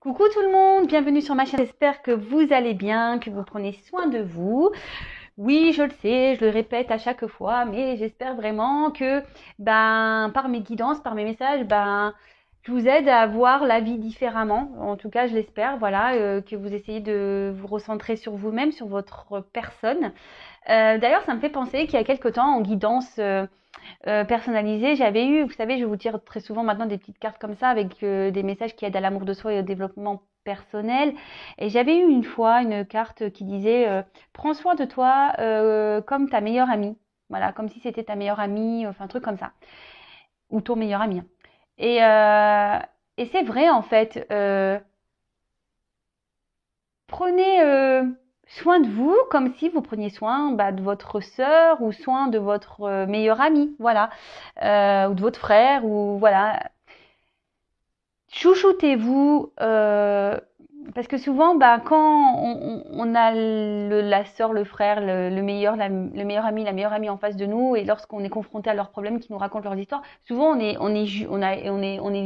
Coucou tout le monde, bienvenue sur ma chaîne. J'espère que vous allez bien, que vous prenez soin de vous. Oui, je le sais, je le répète à chaque fois, mais j'espère vraiment que par mes guidances, par mes messages, je vous aide à voir la vie différemment. En tout cas, je l'espère, voilà, que vous essayez de vous recentrer sur vous-même, sur votre personne. D'ailleurs, ça me fait penser qu'il y a quelque temps, en guidance personnalisée, j'avais eu, vous savez, je vous tire très souvent maintenant des petites cartes comme ça avec des messages qui aident à l'amour de soi et au développement personnel. Et j'avais eu une fois une carte qui disait prends soin de toi comme ta meilleure amie. Voilà, comme si c'était ta meilleure amie, enfin un truc comme ça, ou ton meilleur ami. Et, euh, et c'est vrai en fait. Prenez soin de vous comme si vous preniez soin de votre sœur ou soin de votre meilleur ami, voilà, ou de votre frère, ou voilà. Chouchoutez-vous, parce que souvent, quand on a la sœur, le frère, le meilleur, le meilleur ami, la meilleure amie en face de nous, et lorsqu'on est confronté à leurs problèmes, qui nous racontent leurs histoires, souvent on est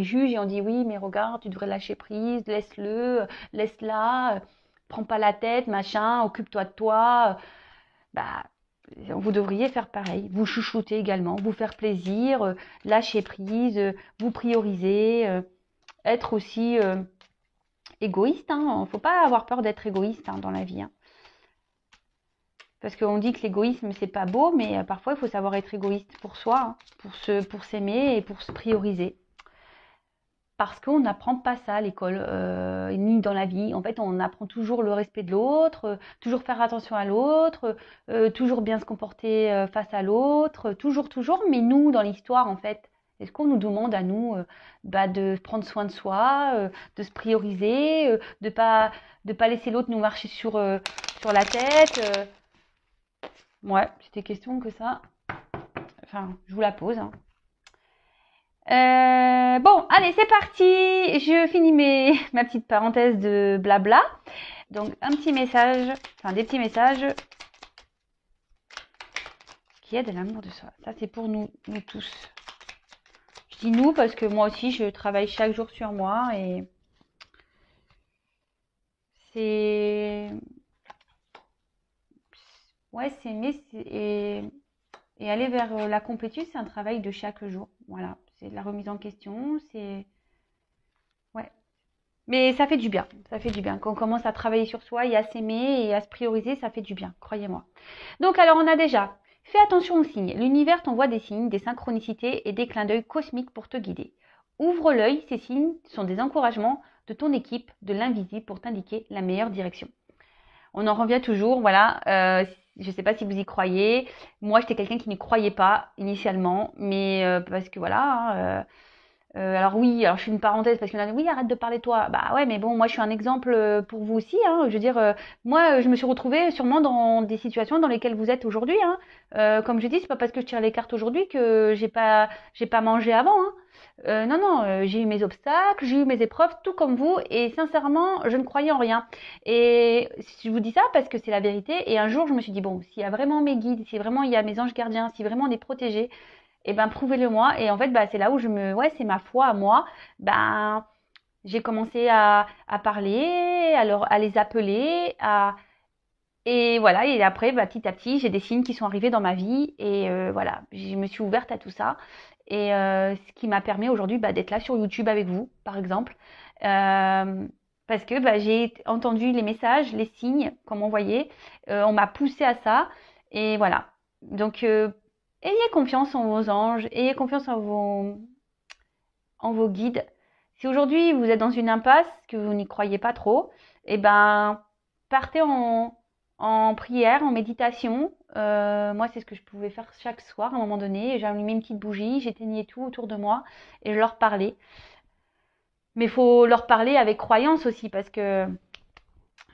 juge et on dit oui, mais regarde, tu devrais lâcher prise, laisse-le, laisse-la, prends pas la tête, machin, occupe-toi de toi. Bah, vous devriez faire pareil, vous chouchouter également, vous faire plaisir, lâcher prise, vous prioriser. Être aussi égoïste. Hein. Faut pas avoir peur d'être égoïste dans la vie. Hein. Parce qu'on dit que l'égoïsme, c'est pas beau, mais parfois, il faut savoir être égoïste pour soi, hein, pour s'aimer et pour se prioriser. Parce qu'on n'apprend pas ça à l'école, ni dans la vie. En fait, on apprend toujours le respect de l'autre, toujours faire attention à l'autre, toujours bien se comporter face à l'autre, toujours. Mais nous, dans l'histoire, en fait, est-ce qu'on nous demande à nous de prendre soin de soi, de se prioriser, de pas laisser l'autre nous marcher sur la tête Ouais, c'était question que ça. Enfin, je vous la pose. Hein. Bon, allez, c'est parti. Je finis ma petite parenthèse de blabla. Donc, un petit message, enfin des petits messages qui aident à l'amour de soi. Ça, c'est pour nous tous. Je dis nous parce que moi aussi, je travaille chaque jour sur moi et c'est... Ouais, et aller vers la compétition, c'est un travail de chaque jour. Voilà, c'est de la remise en question, c'est... Ouais, mais ça fait du bien, ça fait du bien. Quand on commence à travailler sur soi et à s'aimer et à se prioriser, ça fait du bien, croyez-moi. Donc alors on a déjà, fais attention aux signes. L'univers t'envoie des signes, des synchronicités et des clins d'œil cosmiques pour te guider. Ouvre l'œil, ces signes sont des encouragements de ton équipe, de l'invisible pour t'indiquer la meilleure direction. On en revient toujours, voilà. Je ne sais pas si vous y croyez. Moi, j'étais quelqu'un qui n'y croyait pas initialement, mais parce que voilà. Alors oui, alors je fais une parenthèse parce qu'il y en a oui, arrête de parler de toi. Bah ouais, mais bon, moi je suis un exemple pour vous aussi. Hein. Je veux dire, moi je me suis retrouvée sûrement dans des situations dans lesquelles vous êtes aujourd'hui. Hein. Comme je dis, c'est pas parce que je tire les cartes aujourd'hui que j'ai pas mangé avant. Hein. Non, j'ai eu mes obstacles, j'ai eu mes épreuves, tout comme vous, et sincèrement, je ne croyais en rien. Et je vous dis ça parce que c'est la vérité. Et un jour, je me suis dit bon, s'il y a vraiment mes guides, si vraiment il y a mes anges gardiens, si vraiment on est protégé, eh ben prouvez-le moi. Et en fait, c'est là où ouais, c'est ma foi à moi. J'ai commencé à parler, à les appeler, et voilà. Et après, petit à petit, j'ai des signes qui sont arrivés dans ma vie, et voilà, je me suis ouverte à tout ça. Et ce qui m'a permis aujourd'hui d'être là sur YouTube avec vous, par exemple. Euh, Parce que j'ai entendu les messages, les signes qu'on m'envoyait. On m'a poussé à ça. Et voilà. Donc, ayez confiance en vos anges, ayez confiance en vos guides. Si aujourd'hui vous êtes dans une impasse, que vous n'y croyez pas trop, eh ben, partez en prière, en méditation. Moi, c'est ce que je pouvais faire chaque soir à un moment donné. J'allumais une petite bougie, j'éteignais tout autour de moi et je leur parlais. Mais il faut leur parler avec croyance aussi, parce que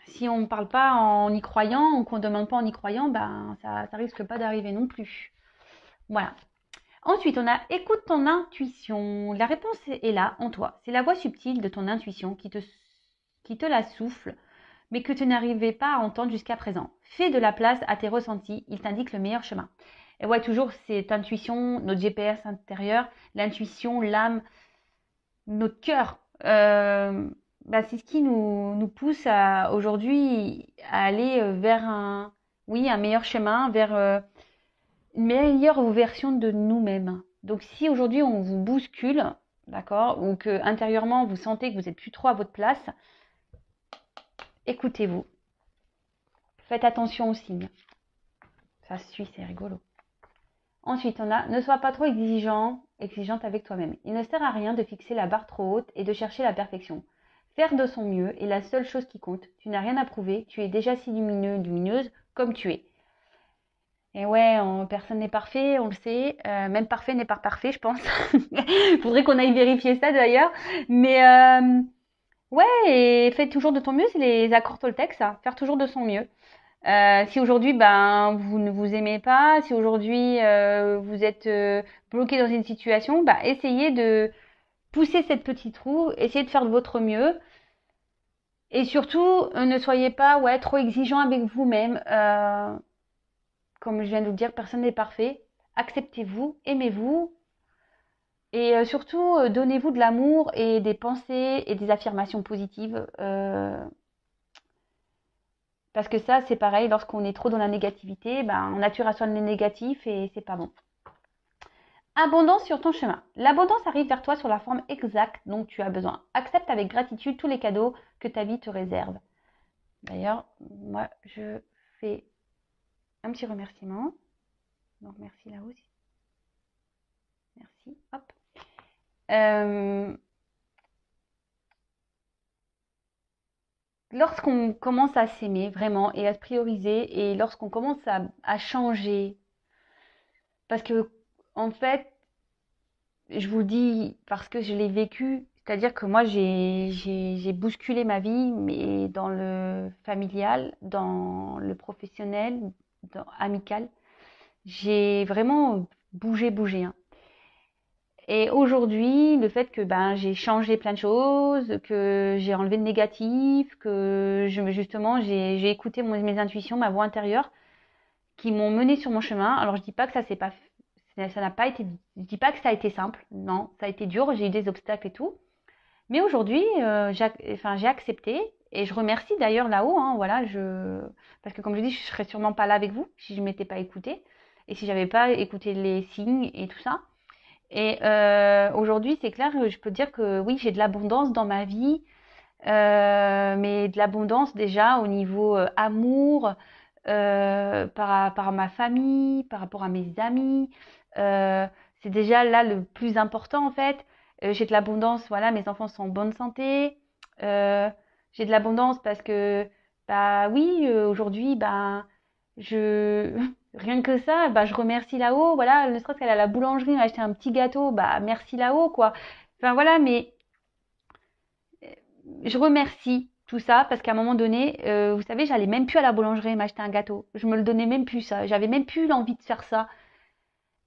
si on ne parle pas en y croyant, ou qu'on ne demande pas en y croyant, ça risque pas d'arriver non plus. Voilà. Ensuite, on a écoute ton intuition. La réponse est là, en toi. C'est la voix subtile de ton intuition qui te la souffle, mais que tu n'arrivais pas à entendre jusqu'à présent. Fais de la place à tes ressentis, il t'indique le meilleur chemin. Et ouais, toujours cette intuition, notre GPS intérieur, l'intuition, l'âme, notre cœur. c'est ce qui nous pousse aujourd'hui à aller vers oui, un meilleur chemin, vers une meilleure version de nous-mêmes. Donc si aujourd'hui on vous bouscule, d'accord, ou que intérieurement vous sentez que vous n'êtes plus trop à votre place, écoutez-vous. Faites attention aux signes. Ça suit, c'est rigolo. Ensuite, on a ne sois pas trop exigeante avec toi-même. Il ne sert à rien de fixer la barre trop haute et de chercher la perfection. Faire de son mieux est la seule chose qui compte. Tu n'as rien à prouver, tu es déjà si lumineux, lumineuse comme tu es. Et ouais, personne n'est parfait, on le sait. Même parfait n'est pas parfait, je pense. Faudrait qu'on aille vérifier ça d'ailleurs. Mais ouais, et faites toujours de ton mieux, c'est les accords Toltec, ça. Faire toujours de son mieux. Si aujourd'hui, vous ne vous aimez pas, si aujourd'hui vous êtes bloqué dans une situation, essayez de pousser cette petite roue, essayez de faire de votre mieux. Et surtout, ne soyez pas trop exigeant avec vous-même. Comme je viens de vous le dire, personne n'est parfait. Acceptez-vous, aimez-vous. Et surtout, donnez-vous de l'amour et des pensées et des affirmations positives. Parce que ça, c'est pareil, lorsqu'on est trop dans la négativité, on attire à soi le négatif et c'est pas bon. Abondance sur ton chemin. L'abondance arrive vers toi sur la forme exacte dont tu as besoin. Accepte avec gratitude tous les cadeaux que ta vie te réserve. D'ailleurs, moi, je fais un petit remerciement. Donc, merci là aussi. Merci. Hop. Lorsqu'on commence à s'aimer vraiment et à se prioriser et lorsqu'on commence à changer, parce que en fait, je vous dis parce que je l'ai vécu, c'est-à-dire que moi j'ai bousculé ma vie, mais dans le familial, dans le professionnel, dans amical, j'ai vraiment bougé, hein. Et aujourd'hui, le fait que j'ai changé plein de choses, que j'ai enlevé le négatif, que justement j'ai écouté mes intuitions, ma voix intérieure, qui m'ont mené sur mon chemin. Alors je dis pas que ça n'a pas été, je dis pas que ça a été simple, non, ça a été dur, j'ai eu des obstacles et tout. Mais aujourd'hui, j'ai accepté et je remercie d'ailleurs là-haut, hein, voilà, parce que comme je dis, je serais sûrement pas là avec vous si je m'étais pas écoutée et si j'avais pas écouté les signes et tout ça. Et aujourd'hui, c'est clair que je peux dire que oui, j'ai de l'abondance dans ma vie, mais de l'abondance déjà au niveau amour, par rapport à ma famille, par rapport à mes amis. Euh, c'est déjà là le plus important en fait. J'ai de l'abondance, voilà, mes enfants sont en bonne santé. Euh, j'ai de l'abondance parce que, oui, aujourd'hui, je rien que ça, je remercie là-haut, voilà, ne serait-ce qu'elle a la boulangerie, m'a acheté un petit gâteau, merci là-haut, quoi. Enfin voilà, mais je remercie tout ça parce qu'à un moment donné, vous savez, j'allais même plus à la boulangerie m'acheter un gâteau. Je me le donnais même plus ça. J'avais même plus l'envie de faire ça.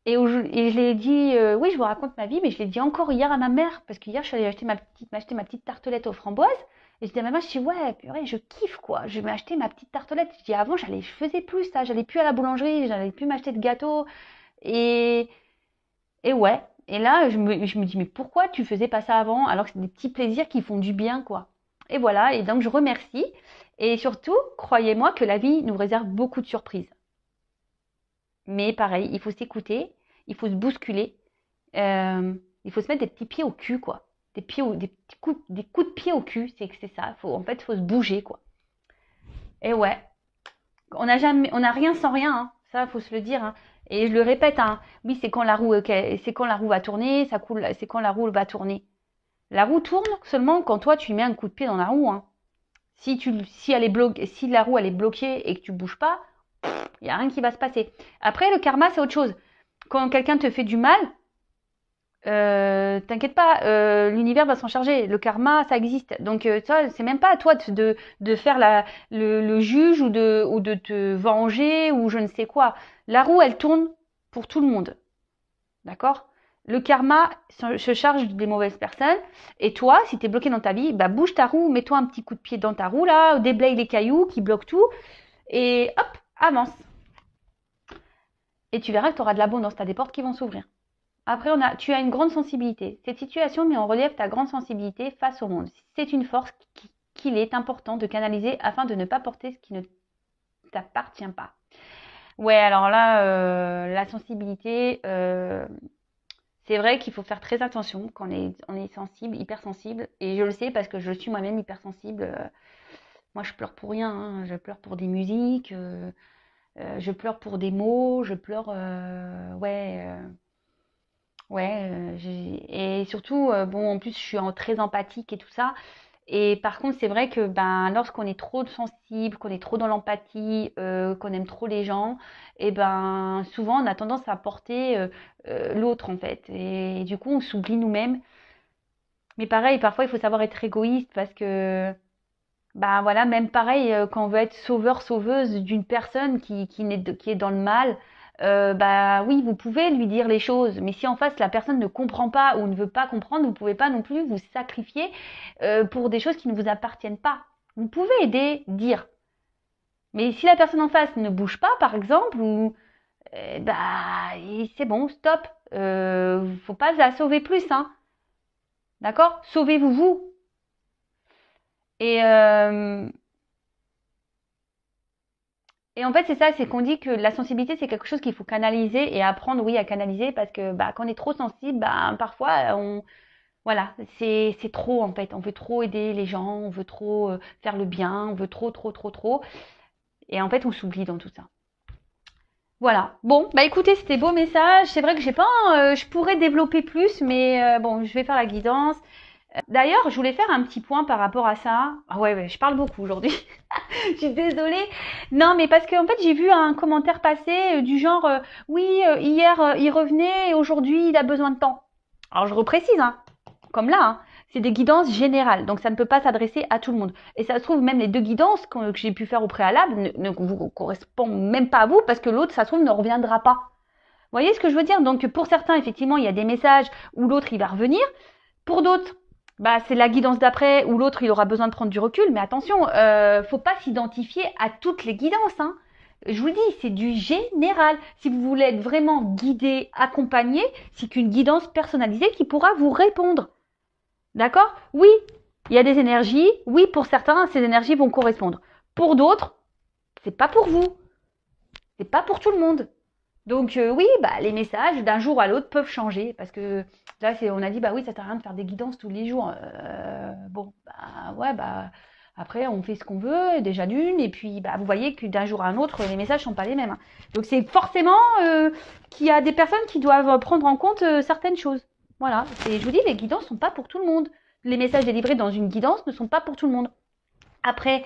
Et je l'ai dit, oui, je vous raconte ma vie, mais je l'ai dit encore hier à ma mère parce qu'hier je suis allée m'acheter ma petite tartelette aux framboises. Et je dis à ma mère, je dis ouais, purée, je kiffe quoi. Je vais m'acheter ma petite tartelette. Je dis avant, je faisais plus ça. J'allais plus à la boulangerie, j'allais plus m'acheter de gâteau. Et et ouais. Et là, je me dis, mais pourquoi tu faisais pas ça avant alors que c'est des petits plaisirs qui font du bien, quoi. Et voilà, et donc je remercie. Et surtout, croyez-moi que la vie nous réserve beaucoup de surprises. Mais pareil, il faut s'écouter, il faut se bousculer, il faut se mettre des petits pieds au cul, quoi. Des coups de pied au cul, c'est ça. En fait, il faut se bouger, quoi. Et ouais, on n'a rien sans rien, hein. Ça, faut se le dire, hein. Et je le répète, hein. Oui, c'est quand la roue va tourner, ça coule, c'est quand la roue va tourner. La roue tourne seulement quand toi tu mets un coup de pied dans la roue, hein. Si la roue elle est bloquée et que tu bouges pas, il y a rien qui va se passer. Après, le karma, c'est autre chose. Quand quelqu'un te fait du mal, t'inquiète pas, l'univers va s'en charger. Le karma, ça existe. Donc, ça, c'est même pas à toi de faire le juge ou de te venger ou je ne sais quoi. La roue, elle tourne pour tout le monde. D'accord? Le karma se charge des mauvaises personnes. Et toi, si tu es bloqué dans ta vie, bouge ta roue, mets-toi un petit coup de pied dans ta roue, là, déblaye les cailloux qui bloquent tout. Et hop, avance. Et tu verras que tu auras de l'abondance. Tu as des portes qui vont s'ouvrir. Après, tu as une grande sensibilité. Cette situation met en relief ta grande sensibilité face au monde. C'est une force qu'il est important de canaliser afin de ne pas porter ce qui ne t'appartient pas. Ouais, alors là, la sensibilité, c'est vrai qu'il faut faire très attention quand on est sensible, hypersensible. Et je le sais parce que je suis moi-même hypersensible. Moi, je pleure pour rien, hein. Je pleure pour des musiques, je pleure pour des mots, je pleure, ouais. Ouais, et surtout, bon, en plus, je suis très empathique et tout ça. Et par contre, c'est vrai que ben, lorsqu'on est trop sensible, qu'on est trop dans l'empathie, qu'on aime trop les gens, et ben, souvent, on a tendance à porter l'autre, en fait. Et du coup, on s'oublie nous-mêmes. Mais pareil, parfois, il faut savoir être égoïste parce que, ben voilà, même pareil, quand on veut être sauveur, sauveuse d'une personne qui est dans le mal, bah oui, vous pouvez lui dire les choses, mais si en face la personne ne comprend pas ou ne veut pas comprendre, vous pouvez pas non plus vous sacrifier pour des choses qui ne vous appartiennent pas. Vous pouvez aider, dire, mais si la personne en face ne bouge pas, par exemple, ou bah c'est bon, stop, faut pas la sauver plus, hein, d'accord? Sauvez-vous vous. Et Et en fait, c'est ça, c'est qu'on dit que la sensibilité, c'est quelque chose qu'il faut canaliser et apprendre, oui, à canaliser parce que bah, quand on est trop sensible, bah, parfois, voilà, c'est trop en fait. On veut trop aider les gens, on veut trop faire le bien, on veut trop, trop, trop, trop. Et en fait, on s'oublie dans tout ça. Voilà. Bon, bah écoutez, c'était beau message. C'est vrai que j'ai pas, je pourrais développer plus, mais bon, je vais faire la guidance. D'ailleurs, je voulais faire un petit point par rapport à ça. Ah ouais, je parle beaucoup aujourd'hui. Je suis désolée. Non, mais parce qu'en fait, j'ai vu un commentaire passer du genre oui, hier il revenait et aujourd'hui il a besoin de temps. Alors je reprécise, hein, comme là, hein, c'est des guidances générales, donc ça ne peut pas s'adresser à tout le monde. Et ça se trouve, même les deux guidances que j'ai pu faire au préalable ne vous correspondent même pas à vous parce que l'autre, ça se trouve, ne reviendra pas. Vous voyez ce que je veux dire? Donc pour certains, effectivement, il y a des messages où l'autre il va revenir. Pour d'autres, bah, c'est la guidance d'après où l'autre il aura besoin de prendre du recul. Mais attention, faut pas s'identifier à toutes les guidances, hein. Je vous dis, c'est du général. Si vous voulez être vraiment guidé, accompagné, c'est qu'une guidance personnalisée qui pourra vous répondre. D'accord? Oui, il y a des énergies. Oui, pour certains, ces énergies vont correspondre. Pour d'autres, c'est pas pour vous. C'est pas pour tout le monde. Donc oui, bah, les messages d'un jour à l'autre peuvent changer parce que là on a dit bah oui ça sert à rien de faire des guidances tous les jours. Bon bah ouais bah après on fait ce qu'on veut déjà d'une et puis bah vous voyez que d'un jour à un autre les messages sont pas les mêmes, hein. Donc c'est forcément qu'il y a des personnes qui doivent prendre en compte certaines choses. Voilà, et je vous dis les guidances sont pas pour tout le monde. Les messages délivrés dans une guidance ne sont pas pour tout le monde. Après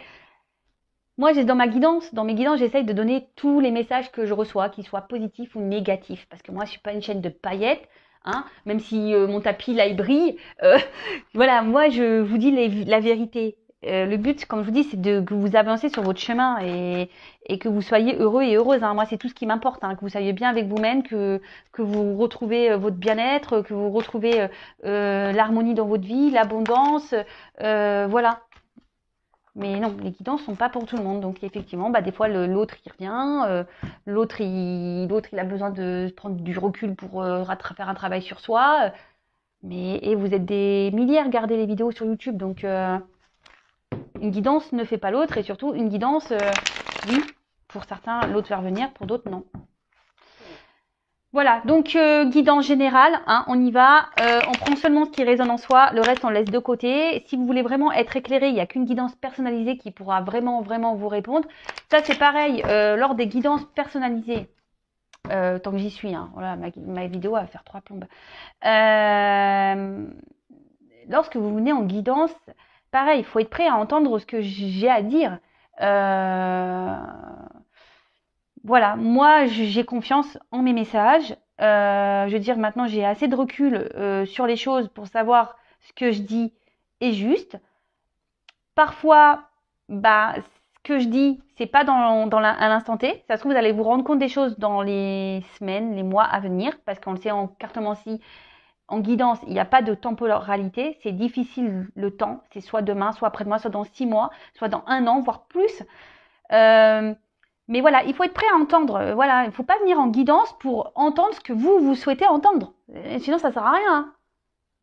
moi, dans mes guidances, j'essaye de donner tous les messages que je reçois, qu'ils soient positifs ou négatifs. Parce que moi, je suis pas une chaîne de paillettes, hein, même si mon tapis, là, il brille. Voilà, moi, je vous dis la vérité. Le but, comme je vous dis, c'est que vous avancez sur votre chemin et que vous soyez heureux et heureuse, hein. Moi, c'est tout ce qui m'importe, hein, que vous soyez bien avec vous-même, que vous retrouvez votre bien-être, que vous retrouvez l'harmonie dans votre vie, l'abondance. Voilà. Mais non, les guidances sont pas pour tout le monde. Donc effectivement, bah, des fois l'autre il revient, l'autre il a besoin de prendre du recul pour faire un travail sur soi. Et vous êtes des milliers à regarder les vidéos sur YouTube, donc une guidance ne fait pas l'autre et surtout une guidance, oui, pour certains l'autre va revenir, pour d'autres non. Voilà, donc guidance générale, hein, on y va. On prend seulement ce qui résonne en soi, le reste on laisse de côté. Si vous voulez vraiment être éclairé, il n'y a qu'une guidance personnalisée qui pourra vraiment, vraiment vous répondre. Ça c'est pareil, lors des guidances personnalisées, tant que j'y suis, hein, voilà, ma vidéo va faire 3 plombes. Lorsque vous venez en guidance, pareil, il faut être prêt à entendre ce que j'ai à dire. Voilà, moi j'ai confiance en mes messages. Je veux dire, maintenant j'ai assez de recul sur les choses pour savoir ce que je dis est juste. Parfois, bah, ce que je dis, c'est pas à l'instant T. Ça se trouve, vous allez vous rendre compte des choses dans les semaines, les mois à venir, parce qu'on le sait en cartomancie, en guidance, il n'y a pas de temporalité. C'est difficile le temps. C'est soit demain, soit après-demain, soit dans 6 mois, soit dans 1 an, voire plus. Mais voilà, il faut être prêt à entendre. Voilà, il ne faut pas venir en guidance pour entendre ce que vous souhaitez entendre. Sinon, ça ne sert à rien. Hein.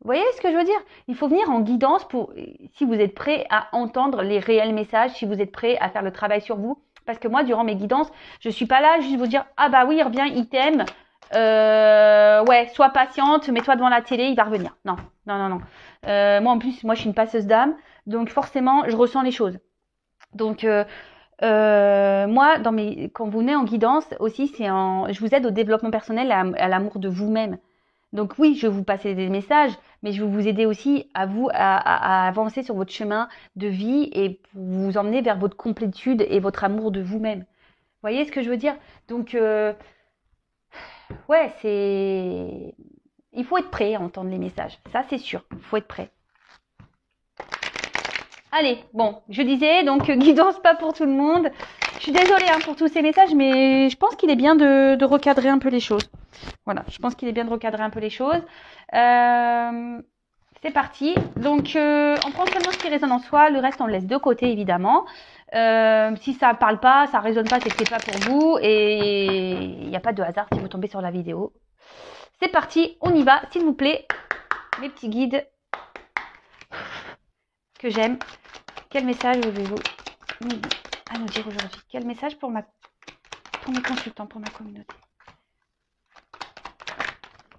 Vous voyez ce que je veux dire? Il faut venir en guidance pour, si vous êtes prêt à entendre les réels messages, si vous êtes prêt à faire le travail sur vous. Parce que moi, durant mes guidances, je suis pas là juste vous dire, ah bah oui, il revient, il t'aime. Ouais, sois patiente, mets-toi devant la télé, il va revenir. Non, non, non, non. Moi, en plus, moi, je suis une passeuse d'âme. Donc, forcément, je ressens les choses. Donc, moi, quand vous venez en guidance aussi, je vous aide au développement personnel, à l'amour de vous-même. Donc oui, je vais vous passer des messages, mais je vais vous aider aussi à vous à avancer sur votre chemin de vie et pour vous emmener vers votre complétude et votre amour de vous-même. Vous voyez ce que je veux dire? Donc ouais, il faut être prêt à entendre les messages. Ça, c'est sûr. Il faut être prêt. Allez, bon, je disais, donc guidance pas pour tout le monde. Je suis désolée hein, pour tous ces messages, mais je pense qu'il est bien de recadrer un peu les choses. Voilà, je pense qu'il est bien de recadrer un peu les choses. C'est parti. Donc, on prend seulement ce qui résonne en soi, le reste on le laisse de côté évidemment. Si ça parle pas, ça résonne pas, c'est que c'est pas pour vous et il n'y a pas de hasard si vous tombez sur la vidéo. C'est parti, on y va, s'il vous plaît, mes petits guides que j'aime. Quel message avez-vous à nous dire aujourd'hui? Quel message pour mes consultants, pour ma communauté?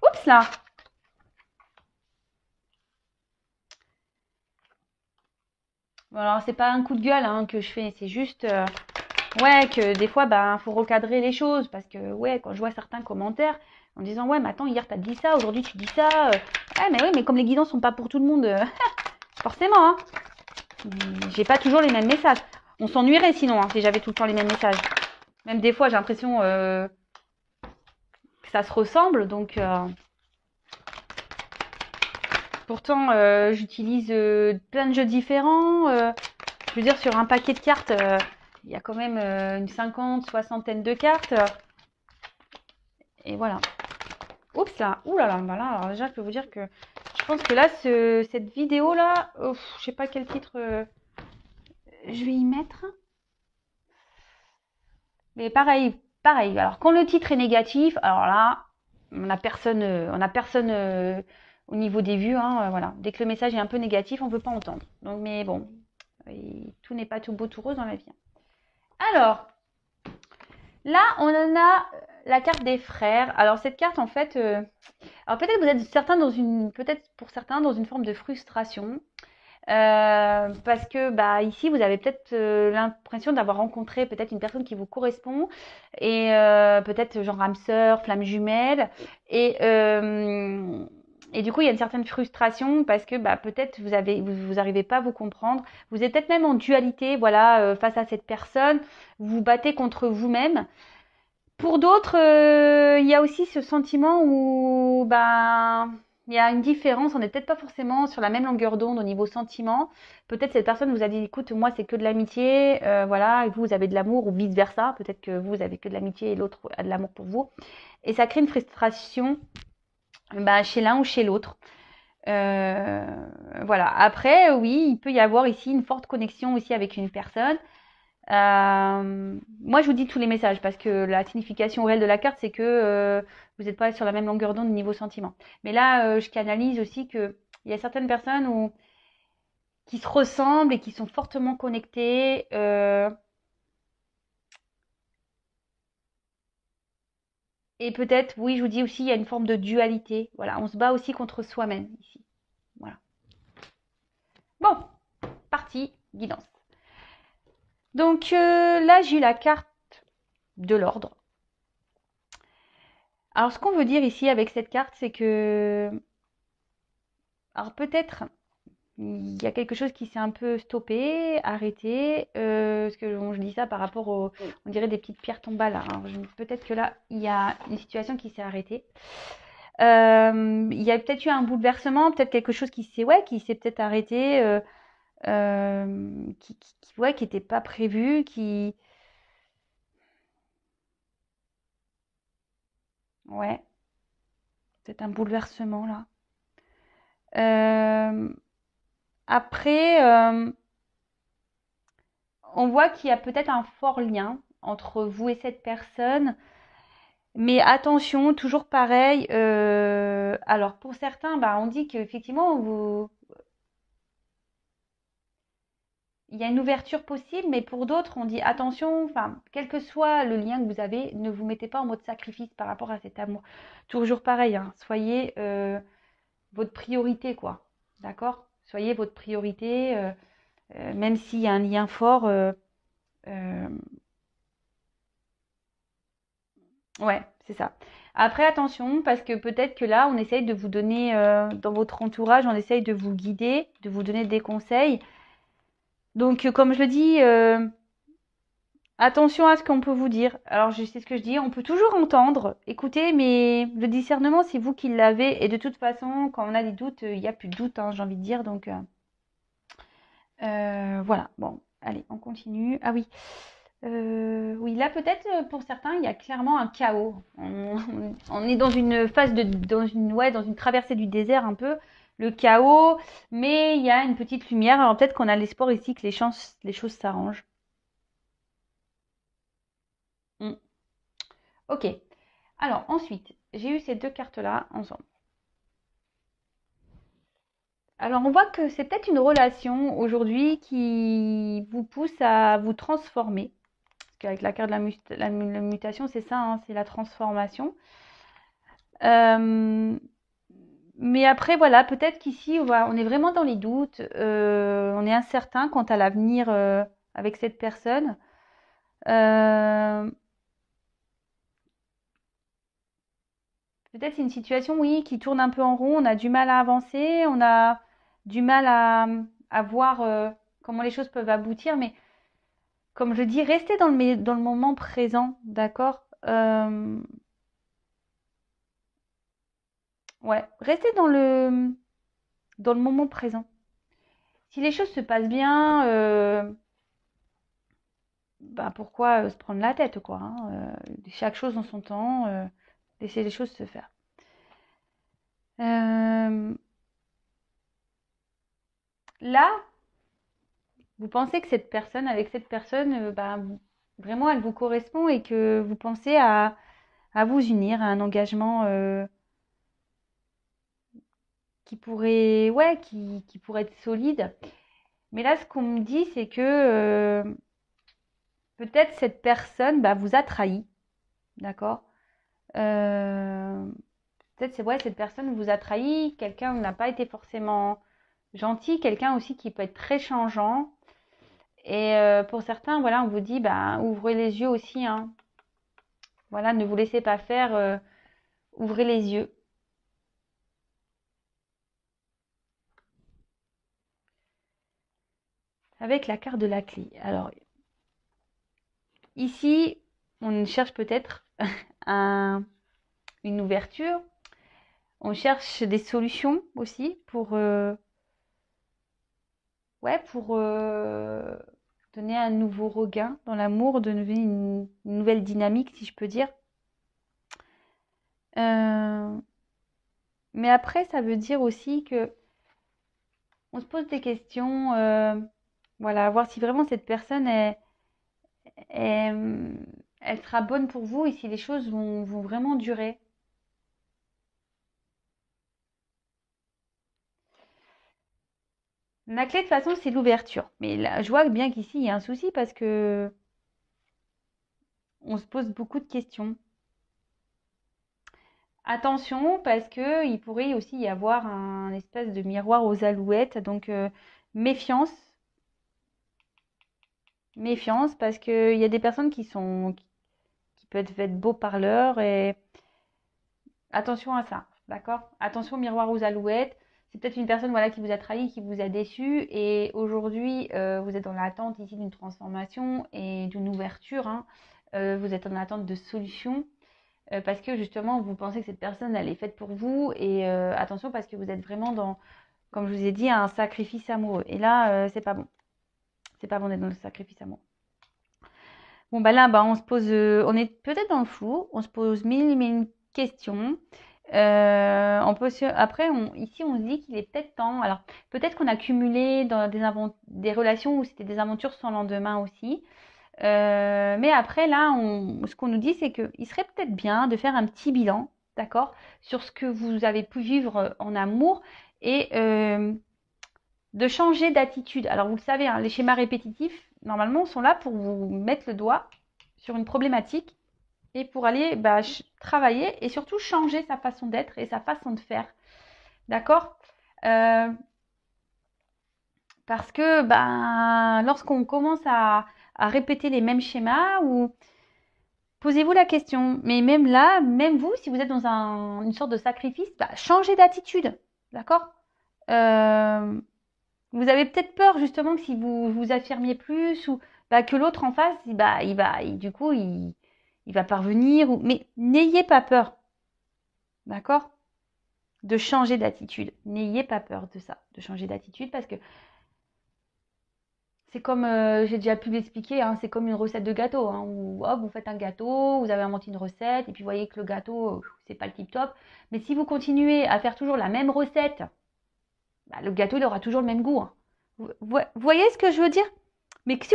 Oups là! Bon, alors c'est pas un coup de gueule hein, que je fais, c'est juste ouais que des fois faut recadrer les choses parce que ouais quand je vois certains commentaires en disant ouais mais attends hier t'as dit ça, aujourd'hui tu dis ça, ouais mais oui mais comme les guidances sont pas pour tout le monde, forcément hein, j'ai pas toujours les mêmes messages. On s'ennuierait sinon hein, si j'avais tout le temps les mêmes messages. Même des fois j'ai l'impression que ça se ressemble donc pourtant j'utilise plein de jeux différents. Je veux dire sur un paquet de cartes. Il y a quand même une soixantaine de cartes. Et voilà. Oups là. Ouh là là. Voilà. Alors déjà, je peux vous dire que je pense que là, cette vidéo-là, je sais pas quel titre je vais y mettre. Mais pareil. Alors quand le titre est négatif, alors là, on a personne au niveau des vues. Hein, voilà. Dès que le message est un peu négatif, on ne veut pas entendre. Donc, mais bon, tout n'est pas tout beau, tout rose dans la vie. Alors, là, on en a la carte des frères. Alors cette carte, en fait, alors peut-être vous êtes peut-être pour certains dans une forme de frustration, parce que ici vous avez peut-être l'impression d'avoir rencontré peut-être une personne qui vous correspond et peut-être genre âme sœur, flamme jumelle et du coup il y a une certaine frustration parce que peut-être vous arrivez pas à vous comprendre. Vous êtes peut-être même en dualité, voilà, face à cette personne. Vous vous battez contre vous-même. Pour d'autres, il y a aussi ce sentiment où il y a une différence. On n'est peut-être pas forcément sur la même longueur d'onde au niveau sentiment. Peut-être cette personne vous a dit, écoute, moi c'est que de l'amitié, voilà, et vous avez de l'amour ou vice versa. Peut-être que vous avez que de l'amitié et l'autre a de l'amour pour vous. Et ça crée une frustration chez l'un ou chez l'autre. Voilà. Après, oui, il peut y avoir ici une forte connexion aussi avec une personne. Moi, je vous dis tous les messages parce que la signification réelle de la carte, c'est que vous n'êtes pas sur la même longueur d'onde niveau sentiment. Mais là, je canalise aussi que il y a certaines personnes qui se ressemblent et qui sont fortement connectées. Et peut-être, oui, je vous dis aussi, il y a une forme de dualité. Voilà, on se bat aussi contre soi-même ici. Voilà. Bon, parti, guidance. Donc là, j'ai eu la carte de l'ordre. Alors, ce qu'on veut dire ici avec cette carte, c'est que... Alors, peut-être, il y a quelque chose qui s'est un peu stoppé, arrêté. Parce que je dis ça par rapport on dirait des petites pierres tombales. Alors, peut-être que là, il y a une situation qui s'est arrêtée. Il y a peut-être eu un bouleversement, peut-être quelque chose qui s'est peut-être arrêté, qui n'était pas prévu, ouais, peut-être un bouleversement là. Après, on voit qu'il y a peut-être un fort lien entre vous et cette personne. Mais attention, toujours pareil. Alors pour certains, bah, on dit qu'effectivement, il y a une ouverture possible, mais pour d'autres, on dit attention, enfin, quel que soit le lien que vous avez, ne vous mettez pas en mode sacrifice par rapport à cet amour. Toujours pareil, hein, soyez votre priorité, quoi. D'accord? Soyez votre priorité, même s'il y a un lien fort. Euh, ouais, c'est ça. Après, attention, parce que peut-être que là, on essaye de vous donner, dans votre entourage, on essaye de vous guider, de vous donner des conseils. Donc, comme je le dis, attention à ce qu'on peut vous dire. Alors, je sais ce que je dis, on peut toujours entendre, écouter, mais le discernement, c'est vous qui l'avez. Et de toute façon, quand on a des doutes, il n'y a plus de doute, hein, j'ai envie de dire. Donc, voilà. Bon, allez, on continue. Ah oui. Oui, là peut-être pour certains, il y a clairement un chaos. On est dans une phase dans une traversée du désert un peu, le chaos, mais il y a une petite lumière. Alors peut-être qu'on a l'espoir ici que les choses s'arrangent. Hmm. Ok. Alors ensuite, j'ai eu ces deux cartes-là ensemble. Alors on voit que c'est peut-être une relation aujourd'hui qui vous pousse à vous transformer. Parce qu'avec la carte de la mutation, c'est ça, hein, c'est la transformation. Euh, mais après, voilà, peut-être qu'ici, on est vraiment dans les doutes, on est incertain quant à l'avenir avec cette personne. Euh, Peut-être c'est une situation, oui, qui tourne un peu en rond, on a du mal à avancer, on a du mal à voir comment les choses peuvent aboutir, mais comme je dis, restez dans le moment présent, d'accord? Ouais, restez dans le moment présent. Si les choses se passent bien, bah pourquoi se prendre la tête, quoi, hein, chaque chose en son temps, laisser les choses se faire. Euh, Là, vous pensez que avec cette personne, bah, vraiment, elle vous correspond et que vous pensez à vous unir à un engagement qui pourrait être solide. Mais là, ce qu'on me dit, c'est que peut-être cette personne bah, vous a trahi, d'accord? Euh, Peut-être c'est ouais, cette personne vous a trahi, quelqu'un n'a pas été forcément gentil, quelqu'un aussi qui peut être très changeant. Et pour certains, voilà, on vous dit, bah, ouvrez les yeux aussi, hein. Voilà, ne vous laissez pas faire, ouvrez les yeux. Avec la carte de la clé. Alors, ici, on cherche peut-être un, une ouverture. On cherche des solutions aussi pour donner un nouveau regain dans l'amour, donner une nouvelle dynamique, si je peux dire. Euh, mais après, ça veut dire aussi que on se pose des questions, voilà, voir si vraiment cette personne est- elle sera bonne pour vous et si les choses vont vraiment durer. La clé de toute façon, c'est l'ouverture. Mais là, je vois bien qu'ici, il y a un souci parce que on se pose beaucoup de questions. Attention, parce que il pourrait aussi y avoir un espèce de miroir aux alouettes. Donc, méfiance, méfiance, parce qu'il y a des personnes qui peuvent être beaux parleurs et attention à ça, d'accord? Attention au miroir aux alouettes. C'est peut-être une personne voilà, qui vous a trahi, qui vous a déçu. Et aujourd'hui, vous êtes dans l'attente ici d'une transformation et d'une ouverture, hein. Vous êtes en attente de solutions. Parce que justement, vous pensez que cette personne, elle est faite pour vous. Et attention, parce que vous êtes vraiment dans, comme je vous ai dit, un sacrifice amoureux. Et là, c'est pas bon. C'est pas bon d'être dans le sacrifice amoureux. Bon, bah là, bah, on se pose, on est peut-être dans le flou. On se pose mille questions. Après, ici, on se dit qu'il est peut-être temps. Alors, peut-être qu'on a cumulé dans des relations où c'était des aventures sans lendemain aussi. Mais après, là, ce qu'on nous dit, c'est qu'il serait peut-être bien de faire un petit bilan, d'accord, sur ce que vous avez pu vivre en amour et de changer d'attitude. Alors, vous le savez, hein, les schémas répétitifs, normalement, sont là pour vous mettre le doigt sur une problématique et pour aller travailler et surtout changer sa façon d'être et sa façon de faire. D'accord. Parce que lorsqu'on commence à répéter les mêmes schémas, ou posez-vous la question, mais même là, même vous, si vous êtes dans une sorte de sacrifice, changez d'attitude. D'accord. Vous avez peut-être peur justement que si vous vous affirmiez plus, ou que l'autre en face, du coup, il va parvenir. Mais n'ayez pas peur. D'accord. De changer d'attitude. N'ayez pas peur de ça, de changer d'attitude, parce que c'est comme, j'ai déjà pu l'expliquer, hein, c'est comme une recette de gâteau, hein, où hop, vous faites un gâteau, vous avez inventé une recette, et puis vous voyez que le gâteau, c'est pas le tip top. Mais si vous continuez à faire toujours la même recette, le gâteau, il aura toujours le même goût. Hein. Vous voyez ce que je veux dire? Mais si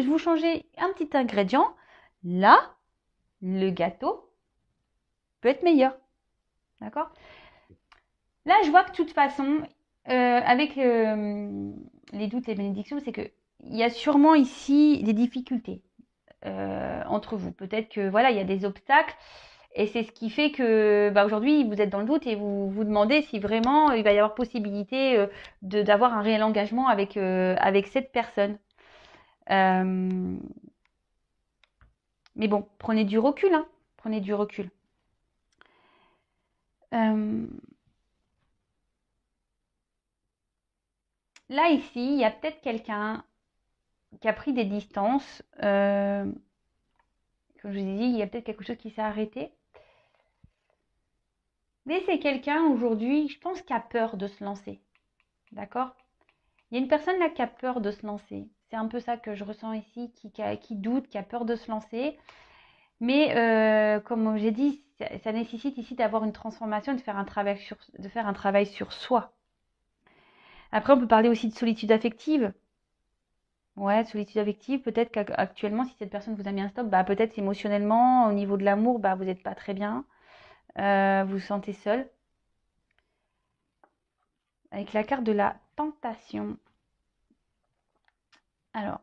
vous changez un petit ingrédient, là, le gâteau peut être meilleur. D'accord? Là, je vois que de toute façon, avec les doutes et les bénédictions, c'est que il y a sûrement ici des difficultés entre vous. Peut-être que voilà, il y a des obstacles et c'est ce qui fait que aujourd'hui vous êtes dans le doute et vous vous demandez si vraiment il va y avoir possibilité d'avoir un réel engagement avec cette personne. Mais bon, prenez du recul, hein. Prenez du recul. Là ici, il y a peut-être quelqu'un qui a pris des distances. Comme je vous ai dit, il y a peut-être quelque chose qui s'est arrêté. Mais c'est quelqu'un aujourd'hui, je pense, qui a peur de se lancer. D'accord? Il y a une personne là qui a peur de se lancer. C'est un peu ça que je ressens ici, qui doute, qui a peur de se lancer. Mais comme j'ai dit, ça nécessite ici d'avoir une transformation, de faire un travail sur soi. Après, on peut parler aussi de solitude affective. Ouais, solitude affective, peut-être qu'actuellement, si cette personne vous a mis un stop, peut-être émotionnellement, au niveau de l'amour, vous n'êtes pas très bien. Vous vous sentez seul. Avec la carte de la tentation. Alors,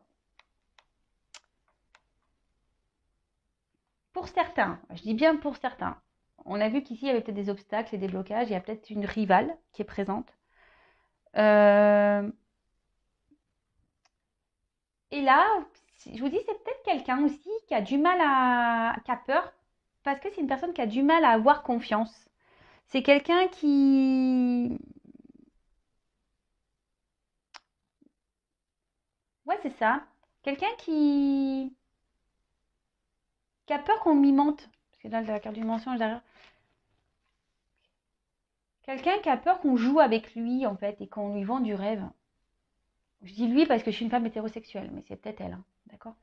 pour certains, je dis bien pour certains, on a vu qu'ici, il y avait peut-être des obstacles et des blocages. Il y a peut-être une rivale qui est présente. Et là, je vous dis, c'est peut-être quelqu'un aussi qui a du mal qui a peur, parce que c'est une personne qui a du mal à avoir confiance. C'est quelqu'un qui... Ouais, c'est ça. Quelqu'un qui a peur qu'on lui mente. Parce que là, la carte du mensonge derrière. Quelqu'un qui a peur qu'on joue avec lui, en fait, et qu'on lui vend du rêve. Je dis lui parce que je suis une femme hétérosexuelle, mais c'est peut-être elle, hein, d'accord.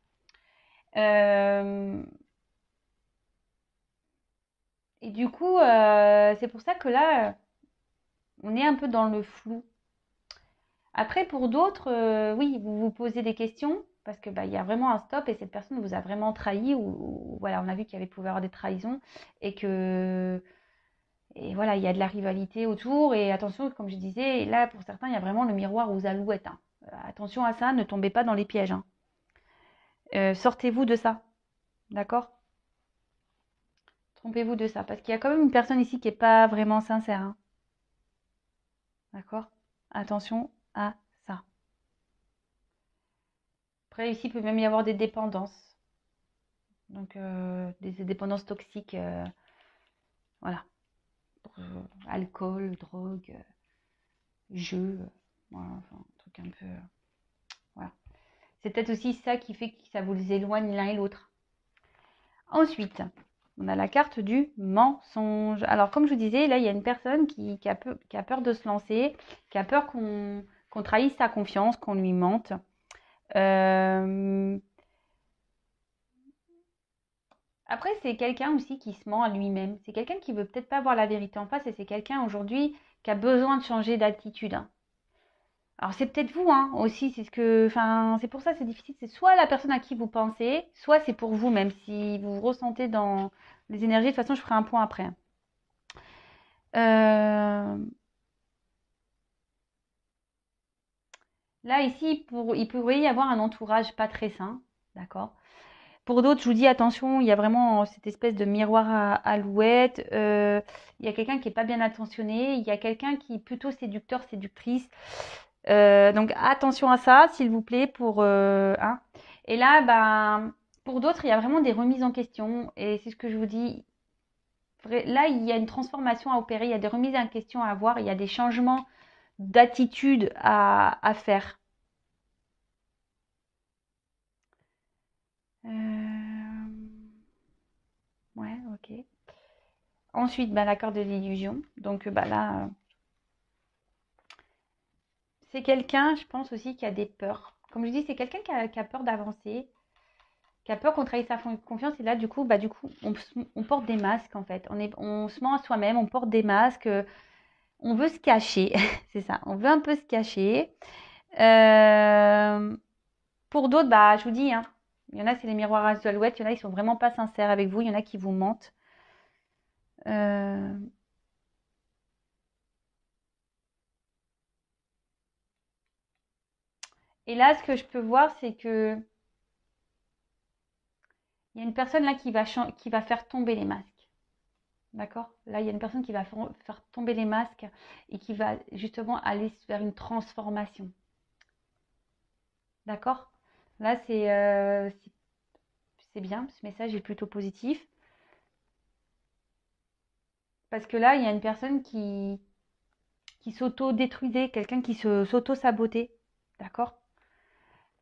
Et du coup, c'est pour ça que là, on est un peu dans le flou. Après, pour d'autres, oui, vous vous posez des questions parce que il y a vraiment un stop et cette personne vous a vraiment trahi, ou voilà, on a vu qu'il y avait pouvait y avoir des trahisons et que et voilà, il y a de la rivalité autour. Et attention, comme je disais, là pour certains, il y a vraiment le miroir aux alouettes. Hein. Attention à ça, ne tombez pas dans les pièges. Hein. Sortez-vous de ça, d'accord? Trompez-vous de ça, parce qu'il y a quand même une personne ici qui n'est pas vraiment sincère. Hein. D'accord? Attention à ça. Après, ici, il peut même y avoir des dépendances. Donc, des dépendances toxiques. Voilà. Alcool, drogue, jeu. Voilà, enfin, un truc un peu. Voilà. C'est peut-être aussi ça qui fait que ça vous éloigne l'un et l'autre. Ensuite, on a la carte du mensonge. Alors, comme je vous disais, là, il y a une personne qui a peur de se lancer, qui a peur qu'on trahisse sa confiance, qu'on lui mente. Après, c'est quelqu'un aussi qui se ment à lui-même. C'est quelqu'un qui veut peut-être pas voir la vérité en face et c'est quelqu'un aujourd'hui qui a besoin de changer d'attitude. Hein. Alors c'est peut-être vous, hein, aussi, enfin, c'est pour ça que c'est difficile. C'est soit la personne à qui vous pensez, soit c'est pour vous, même si vous ressentez dans les énergies. De toute façon, je ferai un point après. Euh, Là, ici, il pourrait y avoir un entourage pas très sain, d'accord? Pour d'autres, je vous dis attention, il y a vraiment cette espèce de miroir à alouette. Il y a quelqu'un qui est pas bien attentionné. Il y a quelqu'un qui est plutôt séducteur, séductrice. Donc attention à ça, s'il vous plaît, hein. Et là, ben, pour d'autres, il y a vraiment des remises en question. Et c'est ce que je vous dis. Là, il y a une transformation à opérer. Il y a des remises en question à avoir. Il y a des changements d'attitude à faire. Ouais, ok. Ensuite, bah, l'accord de l'illusion. Donc bah, là, c'est quelqu'un, je pense aussi, qui a des peurs. Comme je dis, c'est quelqu'un qui a peur d'avancer, qui a peur qu'on trahisse sa confiance. Et là, du coup, on porte des masques, en fait. On se ment à soi-même, on porte des masques. On veut se cacher. C'est ça, on veut un peu se cacher. Euh, pour d'autres, bah, je vous dis, hein, il y en a, c'est les miroirs à alouette. Il y en a, ils sont vraiment pas sincères avec vous. Il y en a qui vous mentent. Euh, Et là, ce que je peux voir, c'est que il y a une personne là qui va faire tomber les masques. D'accord? Là, il y a une personne qui va faire tomber les masques et qui va justement aller vers une transformation. D'accord? Là, c'est bien. Ce message est plutôt positif. Parce que là, il y a une personne qui s'auto-détruisait, quelqu'un qui s'auto-sabotait. D'accord?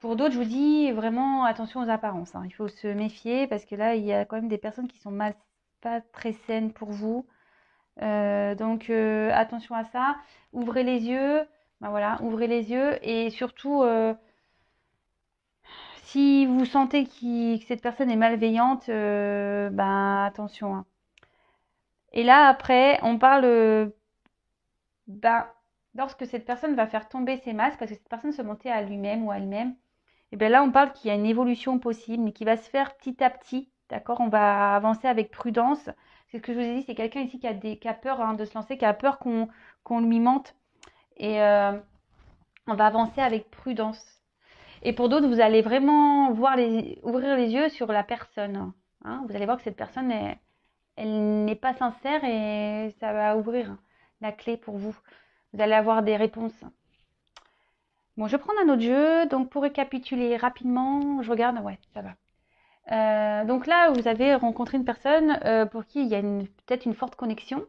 Pour d'autres, je vous dis vraiment attention aux apparences, hein. Il faut se méfier parce que là, il y a quand même des personnes qui sont pas très saines pour vous. Donc attention à ça. Ouvrez les yeux. Ben voilà, ouvrez les yeux et surtout, si vous sentez que cette personne est malveillante, ben attention, hein. Et là, après, on parle, ben, lorsque cette personne va faire tomber ses masques, parce que cette personne se montait à lui-même ou à elle-même, et bien là, on parle qu'il y a une évolution possible, mais qui va se faire petit à petit. D'accord? On va avancer avec prudence. C'est ce que je vous ai dit, c'est quelqu'un ici qui a peur, hein, de se lancer, qui a peur qu'on lui mente. Et on va avancer avec prudence. Et pour d'autres, vous allez vraiment ouvrir les yeux sur la personne, hein. Vous allez voir que cette personne, elle n'est pas sincère et ça va ouvrir la clé pour vous. Vous allez avoir des réponses. Bon, je vais prendre un autre jeu. Donc, pour récapituler rapidement, je regarde. Ouais, ça va. Donc là, vous avez rencontré une personne pour qui il y a peut-être une forte connexion.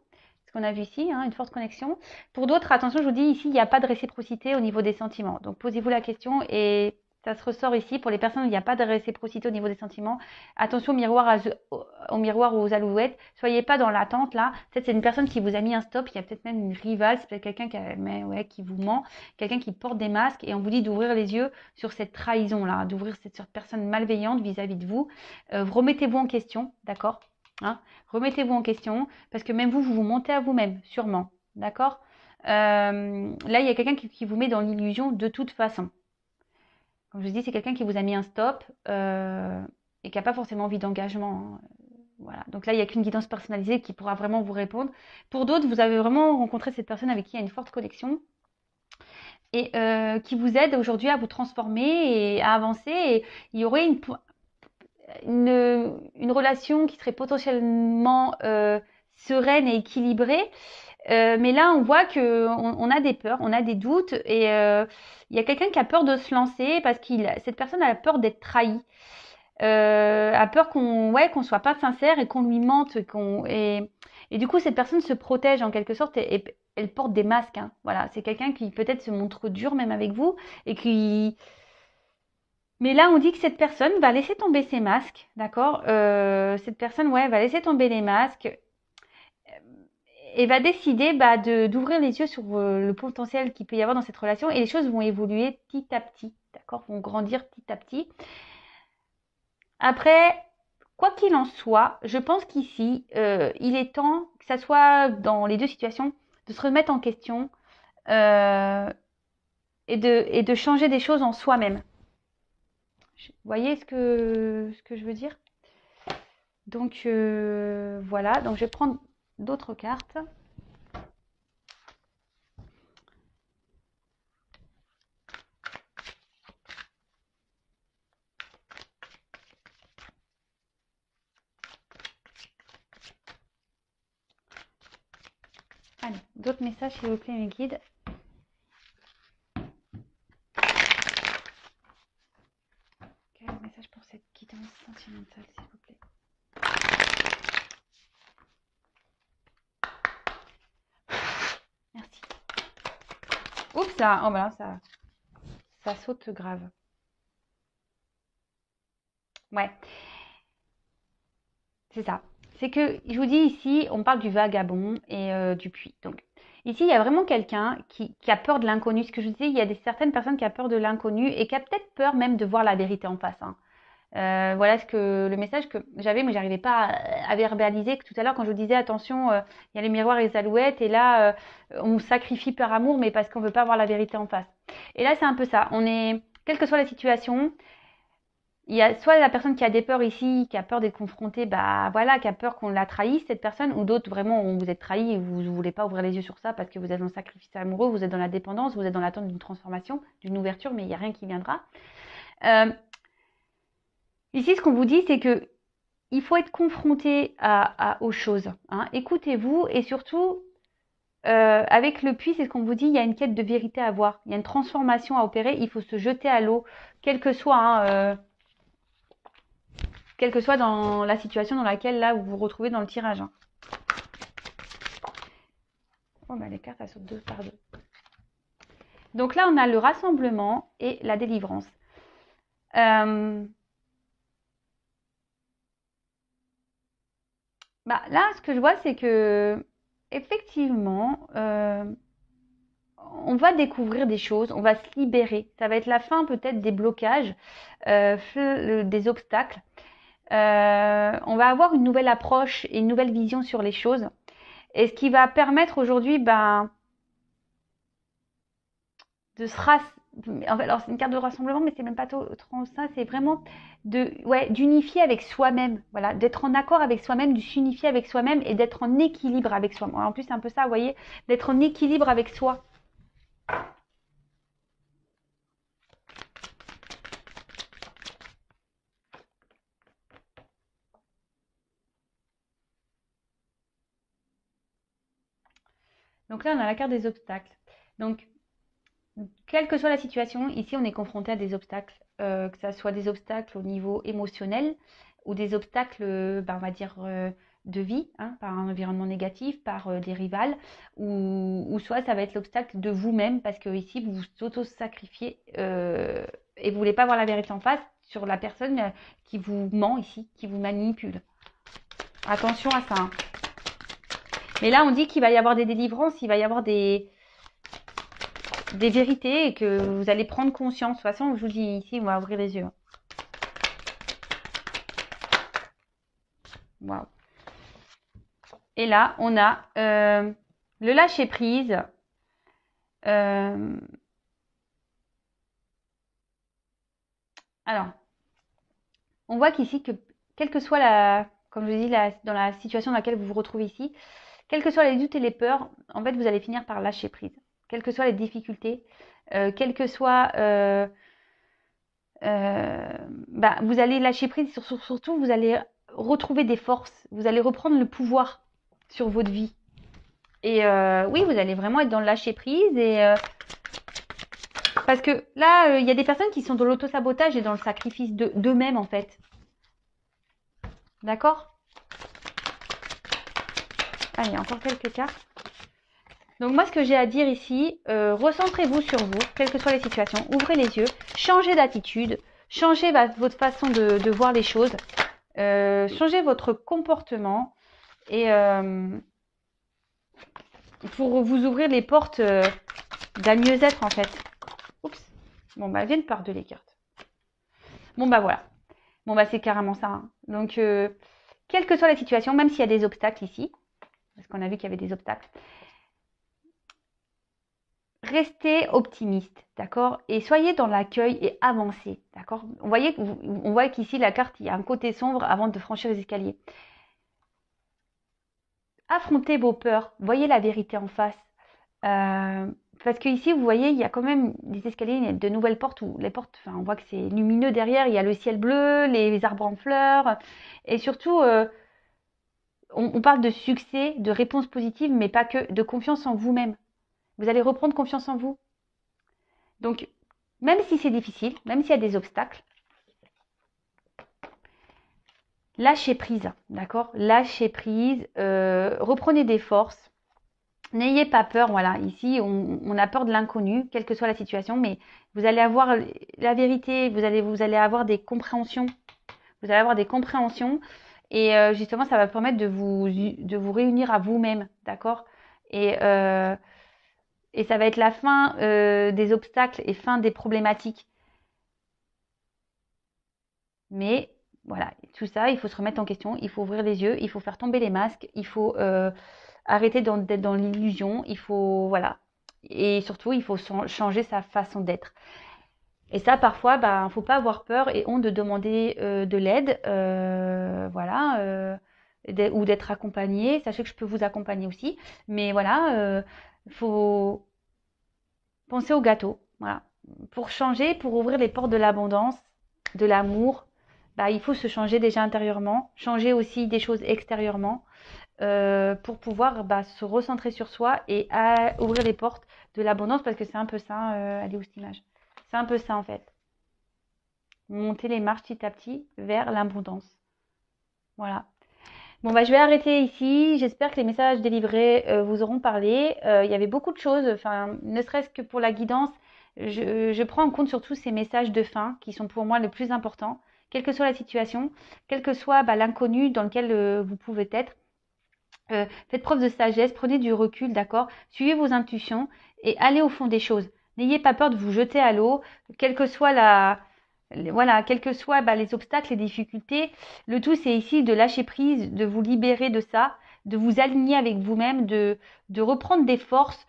Ce qu'on a vu ici, hein, une forte connexion. Pour d'autres, attention, je vous dis ici, il n'y a pas de réciprocité au niveau des sentiments. Donc posez-vous la question et ça se ressort ici. Pour les personnes où il n'y a pas de réciprocité au niveau des sentiments, attention au miroir ou aux alouettes. Soyez pas dans l'attente là. Peut-être c'est une personne qui vous a mis un stop. Il y a peut-être même une rivale. C'est peut-être quelqu'un qui vous ment, quelqu'un qui porte des masques et on vous dit d'ouvrir les yeux sur cette trahison là, d'ouvrir cette personne malveillante vis-à-vis de vous. Remettez-vous en question, d'accord, hein, remettez-vous en question, parce que même vous vous montez à vous-même, sûrement, d'accord. Là, il y a quelqu'un qui vous met dans l'illusion de toute façon. Comme je vous dis, c'est quelqu'un qui vous a mis un stop et qui n'a pas forcément envie d'engagement, hein. Voilà. Donc là, il n'y a qu'une guidance personnalisée qui pourra vraiment vous répondre. Pour d'autres, vous avez vraiment rencontré cette personne avec qui il y a une forte connexion et qui vous aide aujourd'hui à vous transformer et à avancer. Et il y aurait une relation qui serait potentiellement sereine et équilibrée. Mais là, on voit on a des peurs, on a des doutes et il y a quelqu'un qui a peur de se lancer parce que cette personne a peur d'être trahie, a peur qu'on soit pas sincère et qu'on lui mente, et du coup cette personne se protège en quelque sorte et elle porte des masques, hein. Voilà, c'est quelqu'un qui peut-être se montre dur même avec vous et qui mais là, on dit que cette personne va laisser tomber ses masques, d'accord. Cette personne, ouais, va laisser tomber les masques et va décider d'ouvrir les yeux sur le potentiel qu'il peut y avoir dans cette relation et les choses vont évoluer petit à petit, d'accord, vont grandir petit à petit. Après, quoi qu'il en soit, je pense qu'ici, il est temps, que ça soit dans les deux situations, de se remettre en question euh, et de changer des choses en soi-même. Vous voyez ce que je veux dire? Donc voilà, donc je vais prendre d'autres cartes. Allez, d'autres messages s'il vous plaît mes guides. Quel message pour cette guidance sentimentale s'il vous plaît? Merci. Oups, ça, oh voilà, ça saute grave. Ouais, c'est ça. C'est que, je vous dis ici, on parle du vagabond et du puits. Donc, ici, il y a vraiment quelqu'un qui a peur de l'inconnu. Ce que je vous disais, il y a certaines personnes qui ont peur de l'inconnu et qui a peut-être peur même de voir la vérité en face. Hein. Voilà le message que j'avais, mais j'arrivais pas à verbaliser. Que tout à l'heure, quand je vous disais attention, il y a les miroirs et les alouettes, et là, on sacrifie par amour, mais parce qu'on veut pas voir la vérité en face. Et là, c'est un peu ça. Quelle que soit la situation, il y a soit la personne qui a des peurs ici, qui a peur d'être confrontée, bah voilà, qui a peur qu'on la trahisse cette personne, ou d'autres vraiment où vous êtes trahi et vous ne voulez pas ouvrir les yeux sur ça parce que vous êtes dans le sacrifice amoureux, vous êtes dans la dépendance, vous êtes dans l'attente d'une transformation, d'une ouverture, mais il n'y a rien qui viendra. Ici, ce qu'on vous dit, c'est que il faut être confronté aux choses. Hein. Écoutez-vous et surtout, avec le puits, c'est ce qu'on vous dit, il y a une quête de vérité à avoir, il y a une transformation à opérer, il faut se jeter à l'eau, quel que soit dans la situation dans laquelle là vous vous retrouvez dans le tirage. Hein. Oh, bah, les cartes, elles sautent deux par deux. Donc là, on a le rassemblement et la délivrance. Bah, là, ce que je vois, c'est que effectivement, on va découvrir des choses, on va se libérer. Ça va être la fin peut-être des blocages, des obstacles. On va avoir une nouvelle approche et une nouvelle vision sur les choses. Et ce qui va permettre aujourd'hui, de se alors c'est une carte de rassemblement, mais c'est même pas trop ça, c'est vraiment d'unifier avec soi-même, voilà, d'être en accord avec soi-même, de s'unifier avec soi-même et d'être en équilibre avec soi. En plus, c'est un peu ça, vous voyez, d'être en équilibre avec soi. Donc là, on a la carte des obstacles. Donc, quelle que soit la situation, ici, on est confronté à des obstacles, que ce soit des obstacles au niveau émotionnel ou des obstacles, on va dire, de vie, hein, par un environnement négatif, par des rivales, ou soit ça va être l'obstacle de vous-même, parce que ici, vous vous auto-sacrifiez et vous voulez pas voir la vérité en face sur la personne qui vous ment ici, qui vous manipule. Attention à ça. Hein. Mais là, on dit qu'il va y avoir des délivrances, il va y avoir des vérités et que vous allez prendre conscience. De toute façon, je vous dis ici, on va ouvrir les yeux. Wow. Et là, on a le lâcher prise. Alors, on voit qu'ici, que quelle que soit comme je dis, dans la situation dans laquelle vous vous retrouvez ici, quels que soient les doutes et les peurs, en fait, vous allez finir par lâcher prise. Quelles que soient les difficultés, quelles que soient vous allez lâcher prise, surtout vous allez retrouver des forces, vous allez reprendre le pouvoir sur votre vie. Et oui, vous allez vraiment être dans le lâcher prise et parce que là, il y a des personnes qui sont dans l'auto-sabotage et dans le sacrifice d'eux-mêmes en fait. D'accord? Allez, encore quelques cartes. Donc moi, ce que j'ai à dire ici, recentrez-vous sur vous, quelles que soient les situations, ouvrez les yeux, changez d'attitude, changez votre façon de voir les choses, changez votre comportement et pour vous ouvrir les portes d'un mieux-être en fait. Oups. Bon, elles viennent par deux les cartes. Bon, voilà. Bon, c'est carrément ça. Hein. Donc, quelle que soit la situation, même s'il y a des obstacles ici, parce qu'on a vu qu'il y avait des obstacles, restez optimiste, d'accord? Et soyez dans l'accueil et avancez, d'accord? On voit qu'ici, la carte, il y a un côté sombre avant de franchir les escaliers. Affrontez vos peurs, voyez la vérité en face. Parce que ici, vous voyez, il y a quand même des escaliers, il y a de nouvelles portes où les portes, enfin, on voit que c'est lumineux derrière, il y a le ciel bleu, les arbres en fleurs, et surtout, on parle de succès, de réponses positives, mais pas que, de confiance en vous-même. Vous allez reprendre confiance en vous. Donc, même si c'est difficile, même s'il y a des obstacles, lâchez prise, d'accord? Lâchez prise, reprenez des forces. N'ayez pas peur, voilà. Ici, on a peur de l'inconnu, quelle que soit la situation, mais vous allez avoir la vérité, vous allez avoir des compréhensions. Vous allez avoir des compréhensions et justement, ça va permettre de vous réunir à vous-même, d'accord? Et, euh, et ça va être la fin des obstacles et fin des problématiques. Mais voilà, tout ça, il faut se remettre en question, il faut ouvrir les yeux, il faut faire tomber les masques, il faut arrêter d'être dans l'illusion, il faut, voilà. Et surtout, il faut changer sa façon d'être. Et ça, parfois, bah, faut pas avoir peur et honte de demander de l'aide, voilà, ou d'être accompagné. Sachez que je peux vous accompagner aussi, mais voilà, faut penser au gâteau, voilà. Pour changer, pour ouvrir les portes de l'abondance, de l'amour, bah, il faut se changer déjà intérieurement, changer aussi des choses extérieurement, pour pouvoir bah, se recentrer sur soi et ouvrir les portes de l'abondance, parce que c'est un peu ça, elle est où cette image? C'est un peu ça en fait. Monter les marches petit à petit vers l'abondance. Voilà. Bon, bah, je vais arrêter ici. J'espère que les messages délivrés vous auront parlé. Il y avait beaucoup de choses, enfin, ne serait-ce que pour la guidance. Je prends en compte surtout ces messages de fin qui sont pour moi le plus important, quelle que soit la situation, quel que soit bah, l'inconnu dans lequel vous pouvez être. Faites preuve de sagesse, prenez du recul, d'accord? Suivez vos intuitions et allez au fond des choses. N'ayez pas peur de vous jeter à l'eau, quelle que soit voilà, quels que soient bah, les obstacles, les difficultés. Le tout, c'est ici de lâcher prise, de vous libérer de ça, de vous aligner avec vous-même, de reprendre des forces,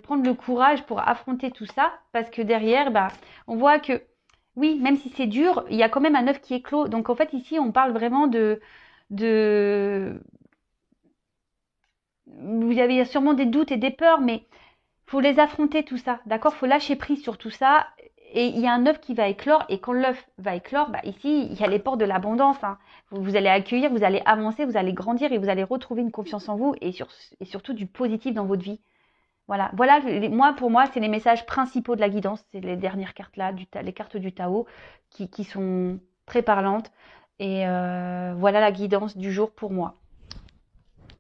prendre le courage pour affronter tout ça, parce que derrière, bah, on voit que, oui, même si c'est dur, il y a quand même un œuf qui éclot. Donc en fait, ici, on parle vraiment de, vous avez sûrement des doutes et des peurs, mais faut les affronter tout ça, d'accord? Faut lâcher prise sur tout ça. Et il y a un œuf qui va éclore, et quand l'œuf va éclore, bah ici, il y a les portes de l'abondance, hein. Vous allez accueillir, vous allez avancer, vous allez grandir et vous allez retrouver une confiance en vous et surtout du positif dans votre vie. Voilà, voilà. Pour moi, c'est les messages principaux de la guidance. C'est les dernières cartes là, les cartes du Tao, qui sont très parlantes. Et voilà la guidance du jour pour moi.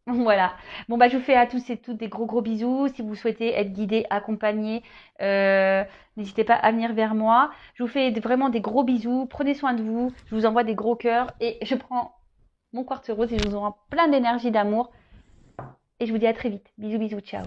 Voilà. Bon, bah, je vous fais à tous et toutes des gros gros bisous. Si vous souhaitez être guidé, accompagné, n'hésitez pas à venir vers moi. Je vous fais vraiment des gros bisous. Prenez soin de vous. Je vous envoie des gros cœurs et je prends mon quartz rose et je vous envoie plein d'énergie, d'amour. Et je vous dis à très vite. Bisous, bisous, ciao.